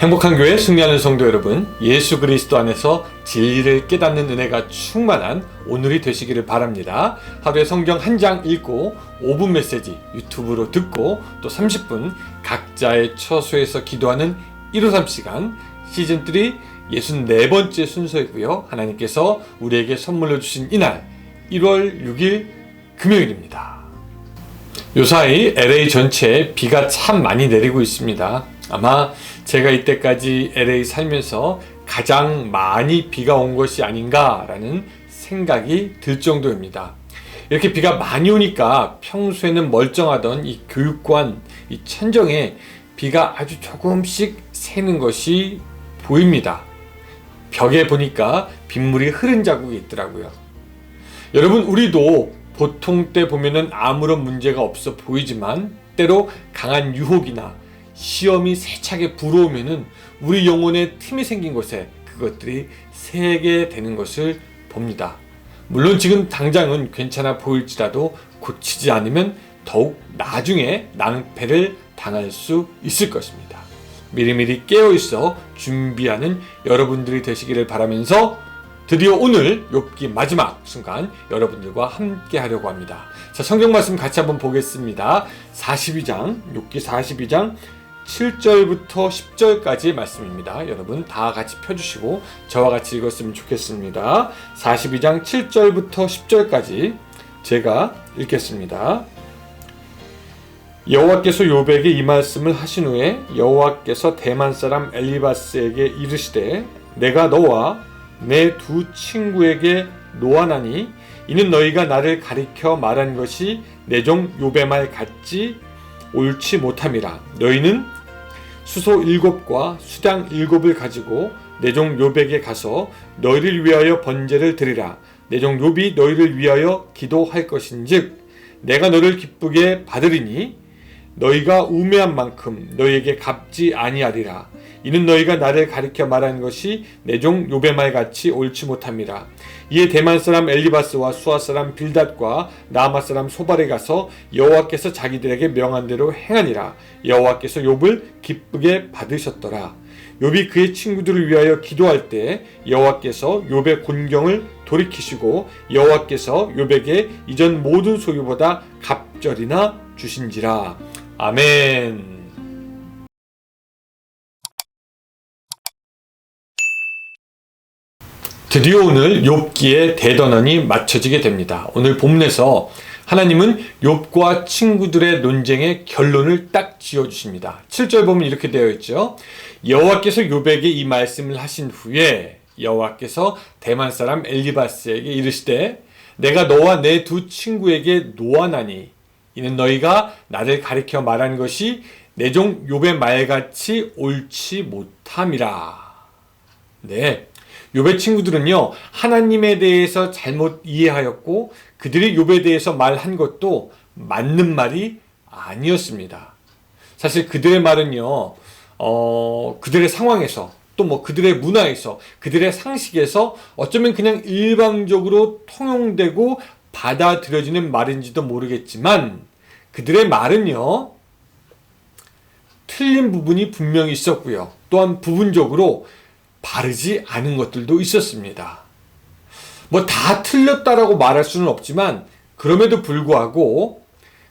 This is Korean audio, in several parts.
행복한 교회 승리하는 성도 여러분, 예수 그리스도 안에서 진리를 깨닫는 은혜가 충만한 오늘이 되시기를 바랍니다. 하루에 성경 한 장 읽고 5분 메시지 유튜브로 듣고 또 30분 각자의 처소에서 기도하는 153 시간 시즌3 64번째 순서이고요. 하나님께서 우리에게 선물로 주신 이날 1월 6일 금요일입니다. 요사이 LA 전체에 비가 참 많이 내리고 있습니다. 아마 제가 이때까지 LA 살면서 가장 많이 비가 온 것이 아닌가라는 생각이 들 정도입니다. 이렇게 비가 많이 오니까 평소에는 멀쩡하던 이 교육관, 이 천정에 비가 아주 조금씩 새는 것이 보입니다. 벽에 보니까 빗물이 흐른 자국이 있더라고요. 여러분, 우리도 보통 때 보면은 아무런 문제가 없어 보이지만 때로 강한 유혹이나 시험이 세차게 불어오면은 우리 영혼에 틈이 생긴 곳에 그것들이 새게 되는 것을 봅니다. 물론 지금 당장은 괜찮아 보일지라도 고치지 않으면 더욱 나중에 낭패를 당할 수 있을 것입니다. 미리미리 깨어있어 준비하는 여러분들이 되시기를 바라면서 드디어 오늘 욥기 마지막 순간 여러분들과 함께 하려고 합니다. 자, 성경 말씀 같이 한번 보겠습니다. 42장, 욥기 42장 7절부터 10절까지 말씀입니다. 여러분 다 같이 펴주시고 저와 같이 읽었으면 좋겠습니다. 42장 7절부터 10절까지 제가 읽겠습니다. 여호와께서 욥에게 이 말씀을 하신 후에 여호와께서 대만 사람 엘리바스에게 이르시되 내가 너와 내 두 친구에게 노하나니 이는 너희가 나를 가리켜 말한 것이 내 종 욥의 말 같지 옳지 못함이라. 너희는 수소 7과 수장 7을 가지고 내 종 욥에게 가서 너희를 위하여 번제를 드리라. 내 종 욥이 너희를 위하여 기도할 것인즉 내가 너를 기쁘게 받으리니 너희가 우매한 만큼 너희에게 갚지 아니하리라. 이는 너희가 나를 가리켜 말한 것이 내 종 욥의 말 같이 옳지 못함이라. 이에 대만 사람 엘리바스와 수아 사람 빌닷과 나아마 사람 소발에 가서 여호와께서 자기들에게 명한 대로 행하니라. 여호와께서 욥을 기쁘게 받으셨더라. 욥이 그의 친구들을 위하여 기도할 때 여호와께서 욥의 곤경을 돌이키시고 여호와께서 욥에게 이전 모든 소유보다 갑절이나 주신지라. 아멘. 드디어 오늘 욥기의 대단원이 맞춰지게 됩니다. 오늘 본문에서 하나님은 욥과 친구들의 논쟁의 결론을 딱 지어주십니다. 7절 보면 이렇게 되어 있죠. 여호와께서 욥에게 이 말씀을 하신 후에 여호와께서 대만 사람 엘리바스에게 이르시되 내가 너와 내 두 친구에게 노하나니 이는 너희가 나를 가리켜 말한 것이 내 종 욥의 말같이 옳지 못함이라. 네. 욥의 친구들은요, 하나님에 대해서 잘못 이해하였고 그들이 욥에 대해서 말한 것도 맞는 말이 아니었습니다. 사실 그들의 말은요, 그들의 상황에서 또 뭐 그들의 문화에서 그들의 상식에서 어쩌면 그냥 일방적으로 통용되고 받아들여지는 말인지도 모르겠지만 그들의 말은요, 틀린 부분이 분명히 있었고요. 또한 부분적으로 바르지 않은 것들도 있었습니다. 뭐 다 틀렸다라고 말할 수는 없지만 그럼에도 불구하고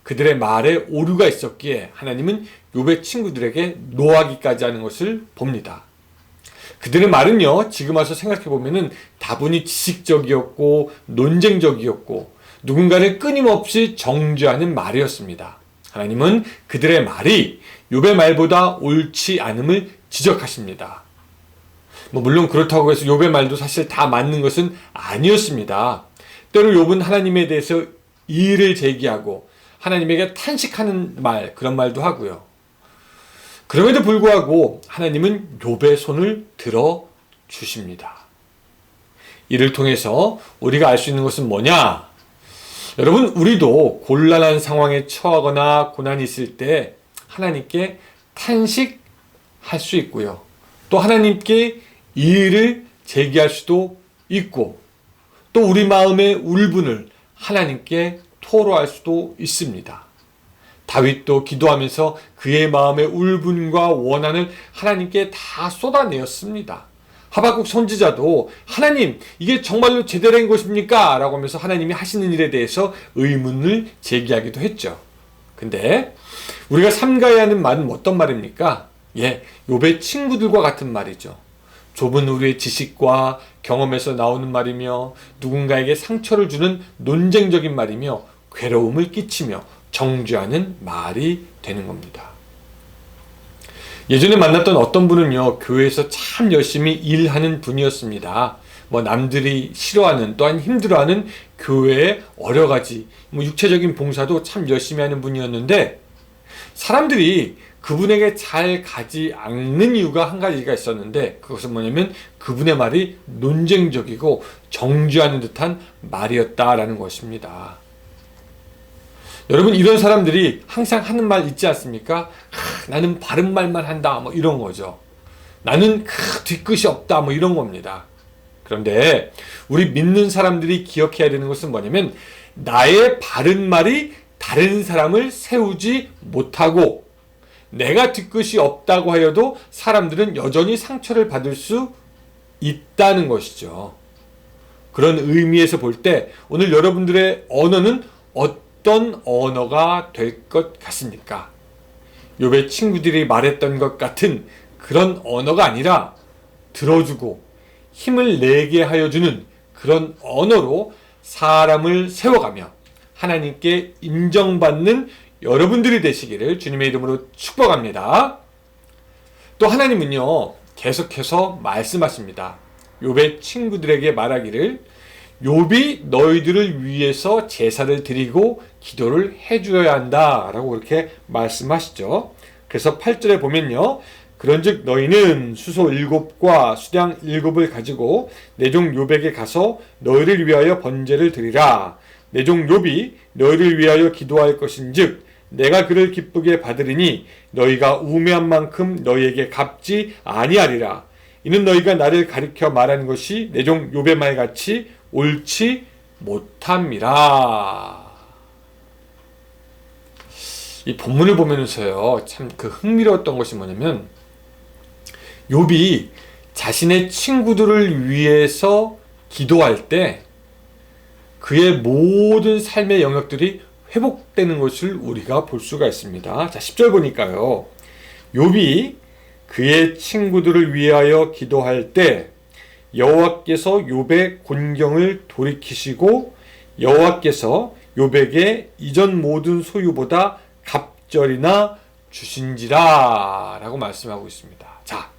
그들의 말에 오류가 있었기에 하나님은 욥의 친구들에게 노하기까지 하는 것을 봅니다. 그들의 말은요, 지금 와서 생각해보면은 다분히 지식적이었고 논쟁적이었고 누군가를 끊임없이 정죄하는 말이었습니다. 하나님은 그들의 말이 욥의 말보다 옳지 않음을 지적하십니다. 물론 그렇다고 해서 욥의 말도 사실 다 맞는 것은 아니었습니다. 때로 욥은 하나님에 대해서 이의를 제기하고 하나님에게 탄식하는 말, 그런 말도 하고요. 그럼에도 불구하고 하나님은 욥의 손을 들어 주십니다. 이를 통해서 우리가 알 수 있는 것은 뭐냐? 여러분, 우리도 곤란한 상황에 처하거나 고난이 있을 때 하나님께 탄식할 수 있고요. 또 하나님께 이의를 제기할 수도 있고 또 우리 마음의 울분을 하나님께 토로할 수도 있습니다. 다윗도 기도하면서 그의 마음의 울분과 원한을 하나님께 다 쏟아내었습니다. 하박국 선지자도 하나님, 이게 정말로 제대로 된 것입니까? 라고 하면서 하나님이 하시는 일에 대해서 의문을 제기하기도 했죠. 근데 우리가 삼가해야 하는 말은 어떤 말입니까? 욥의 친구들과 같은 말이죠. 좁은 우리의 지식과 경험에서 나오는 말이며 누군가에게 상처를 주는 논쟁적인 말이며 괴로움을 끼치며 정죄하는 말이 되는 겁니다. 예전에 만났던 어떤 분은요, 교회에서 참 열심히 일하는 분이었습니다. 남들이 싫어하는, 또한 힘들어하는 교회의 여러 가지 육체적인 봉사도 참 열심히 하는 분이었는데, 사람들이 그분에게 잘 가지 않는 이유가 한 가지가 있었는데, 그것은 뭐냐면 그분의 말이 논쟁적이고 정죄하는 듯한 말이었다라는 것입니다. 여러분, 이런 사람들이 항상 하는 말 있지 않습니까? 나는 바른 말만 한다, 이런 거죠. 나는 뒤끝이 없다, 이런 겁니다. 그런데 우리 믿는 사람들이 기억해야 되는 것은 뭐냐면, 나의 바른 말이 다른 사람을 세우지 못하고 내가 뒤끝이 없다고 하여도 사람들은 여전히 상처를 받을 수 있다는 것이죠. 그런 의미에서 볼 때 오늘 여러분들의 언어는 어떤 언어가 될 것 같습니까? 욥의 친구들이 말했던 것 같은 그런 언어가 아니라 들어주고 힘을 내게 하여주는 그런 언어로 사람을 세워가며 하나님께 인정받는 여러분들이 되시기를 주님의 이름으로 축복합니다. 또 하나님은요, 계속해서 말씀하십니다. 욥의 친구들에게 말하기를 욥이 너희들을 위해서 제사를 드리고 기도를 해주어야 한다 라고 그렇게 말씀하시죠. 그래서 8절에 보면요, 그런즉 너희는 수소 7과 수량 7을 가지고 내 종 욥에게 가서 너희를 위하여 번제를 드리라. 내 종 욥이 너희를 위하여 기도할 것인즉 내가 그를 기쁘게 받으리니 너희가 우매한 만큼 너희에게 갚지 아니하리라. 이는 너희가 나를 가리켜 말하는 것이 내 종 욥의 말같이 옳지 못함이라. 이 본문을 보면서요, 참 흥미로웠던 것이 뭐냐면, 욥이 자신의 친구들을 위해서 기도할 때 그의 모든 삶의 영역들이 회복되는 것을 우리가 볼 수가 있습니다. 자, 10절 보니까요, 욥이 그의 친구들을 위하여 기도할 때 여호와께서 욥의 곤경을 돌이키시고 여호와께서 욥에게 이전 모든 소유보다 갑절이나 주신지라 라고 말씀하고 있습니다. 자,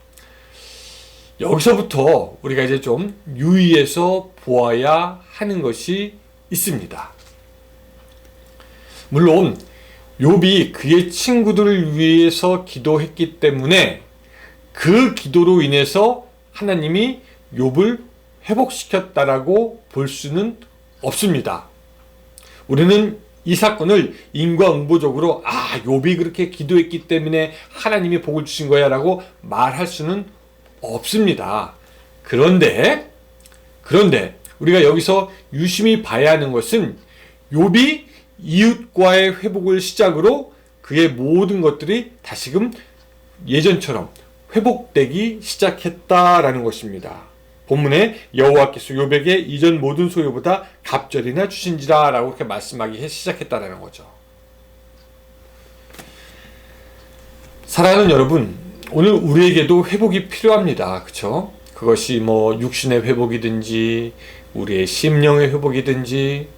여기서부터 우리가 이제 좀 유의해서 보아야 하는 것이 있습니다. 물론 욥이 그의 친구들을 위해서 기도했기 때문에 그 기도로 인해서 하나님이 욥을 회복시켰다라고 볼 수는 없습니다. 우리는 이 사건을 인과응보적으로 욥이 그렇게 기도했기 때문에 하나님이 복을 주신 거야 라고 말할 수는 없습니다. 그런데 우리가 여기서 유심히 봐야 하는 것은 욥이 이웃과의 회복을 시작으로 그의 모든 것들이 다시금 예전처럼 회복되기 시작했다라는 것입니다. 본문에 여호와께서 욥에게 이전 모든 소유보다 갑절이나 주신지라 라고 이렇게 말씀하기 시작했다라는 거죠. 사랑하는 여러분, 오늘 우리에게도 회복이 필요합니다. 그렇죠? 그것이 육신의 회복이든지 우리의 심령의 회복이든지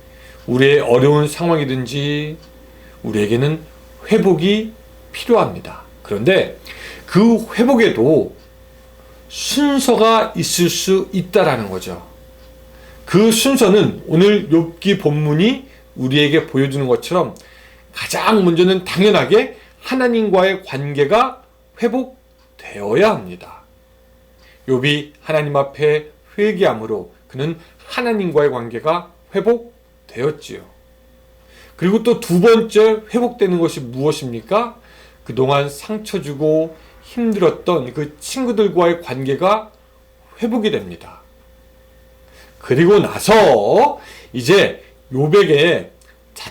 우리의 어려운 상황이든지 우리에게는 회복이 필요합니다. 그런데 그 회복에도 순서가 있을 수 있다라는 거죠. 그 순서는 오늘 욥기 본문이 우리에게 보여주는 것처럼 가장 먼저는 당연하게 하나님과의 관계가 회복되어야 합니다. 욥이 하나님 앞에 회개함으로 그는 하나님과의 관계가 회복되었지요. 그리고 또 두 번째 회복되는 것이 무엇입니까? 그동안 상처 주고 힘들었던 그 친구들과의 관계가 회복이 됩니다. 그리고 나서 이제 욥에게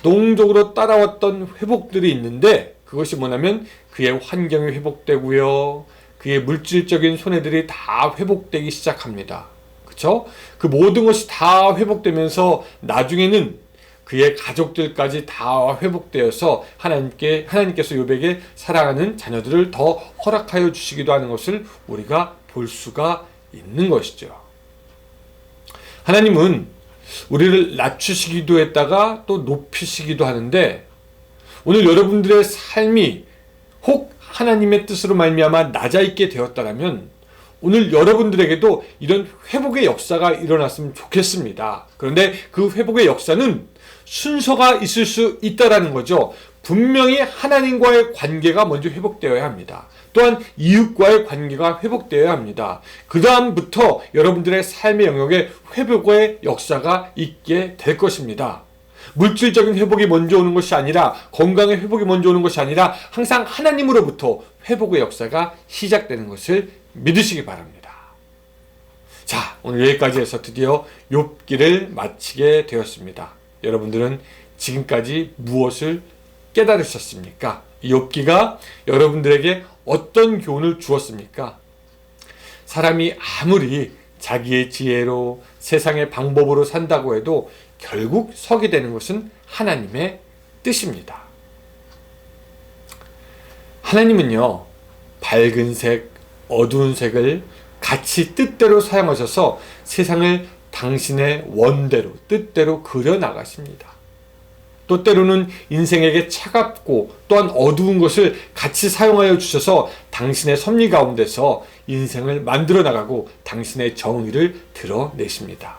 자동적으로 따라왔던 회복들이 있는데, 그것이 뭐냐면 그의 환경이 회복되고요, 그의 물질적인 손해들이 다 회복되기 시작합니다. 그쵸? 그 모든 것이 다 회복되면서 나중에는 그의 가족들까지 다 회복되어서 하나님께서 욥에게 사랑하는 자녀들을 더 허락하여 주시기도 하는 것을 우리가 볼 수가 있는 것이죠. 하나님은 우리를 낮추시기도 했다가 또 높이시기도 하는데, 오늘 여러분들의 삶이 혹 하나님의 뜻으로 말미암아 낮아있게 되었다면 오늘 여러분들에게도 이런 회복의 역사가 일어났으면 좋겠습니다. 그런데 그 회복의 역사는 순서가 있을 수 있다라는 거죠. 분명히 하나님과의 관계가 먼저 회복되어야 합니다. 또한 이웃과의 관계가 회복되어야 합니다. 그 다음부터 여러분들의 삶의 영역에 회복의 역사가 있게 될 것입니다. 물질적인 회복이 먼저 오는 것이 아니라, 건강의 회복이 먼저 오는 것이 아니라 항상 하나님으로부터 회복의 역사가 시작되는 것을 믿으시기 바랍니다. 자, 오늘 여기까지 해서 드디어 욥기를 마치게 되었습니다. 여러분들은 지금까지 무엇을 깨달으셨습니까? 이 욥기가 여러분들에게 어떤 교훈을 주었습니까? 사람이 아무리 자기의 지혜로 세상의 방법으로 산다고 해도 결국 서게 되는 것은 하나님의 뜻입니다. 하나님은요, 밝은 색, 어두운 색을 같이 뜻대로 사용하셔서 세상을 당신의 원대로, 뜻대로 그려나가십니다. 또 때로는 인생에게 차갑고 또한 어두운 것을 같이 사용하여 주셔서 당신의 섭리 가운데서 인생을 만들어 나가고 당신의 정의를 드러내십니다.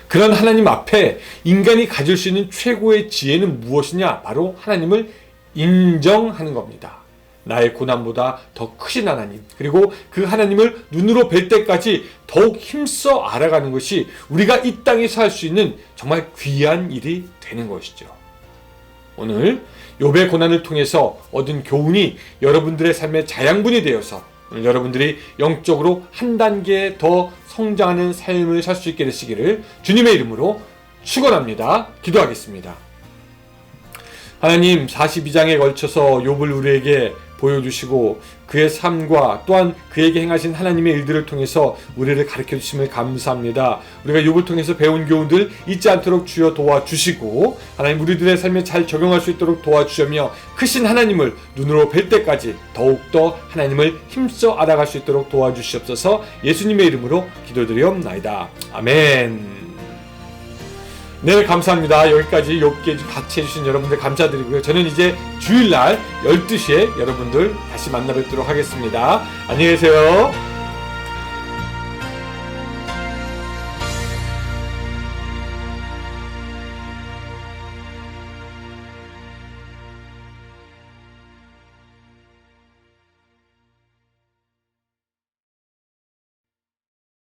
그런 하나님 앞에 인간이 가질 수 있는 최고의 지혜는 무엇이냐? 바로 하나님을 인정하는 겁니다. 나의 고난보다 더 크신 하나님, 그리고 그 하나님을 눈으로 뵐 때까지 더욱 힘써 알아가는 것이 우리가 이 땅에서 할 수 있는 정말 귀한 일이 되는 것이죠. 오늘 욥의 고난을 통해서 얻은 교훈이 여러분들의 삶의 자양분이 되어서 오늘 여러분들이 영적으로 한 단계 더 성장하는 삶을 살 수 있게 되시기를 주님의 이름으로 축원합니다. 기도하겠습니다. 하나님, 42장에 걸쳐서 욥을 우리에게 보여주시고 그의 삶과 또한 그에게 행하신 하나님의 일들을 통해서 우리를 가르쳐 주심을 감사합니다. 우리가 욥을 통해서 배운 교훈들 잊지 않도록 주여 도와주시고, 하나님 우리들의 삶에 잘 적용할 수 있도록 도와주시며 크신 하나님을 눈으로 뵐 때까지 더욱더 하나님을 힘써 알아갈 수 있도록 도와주시옵소서. 예수님의 이름으로 기도드리옵나이다. 아멘. 네, 감사합니다. 여기까지 욥기 같이 해주신 여러분들 감사드리고요. 저는 이제 주일날 12시에 여러분들 다시 만나 뵙도록 하겠습니다. 안녕히 계세요.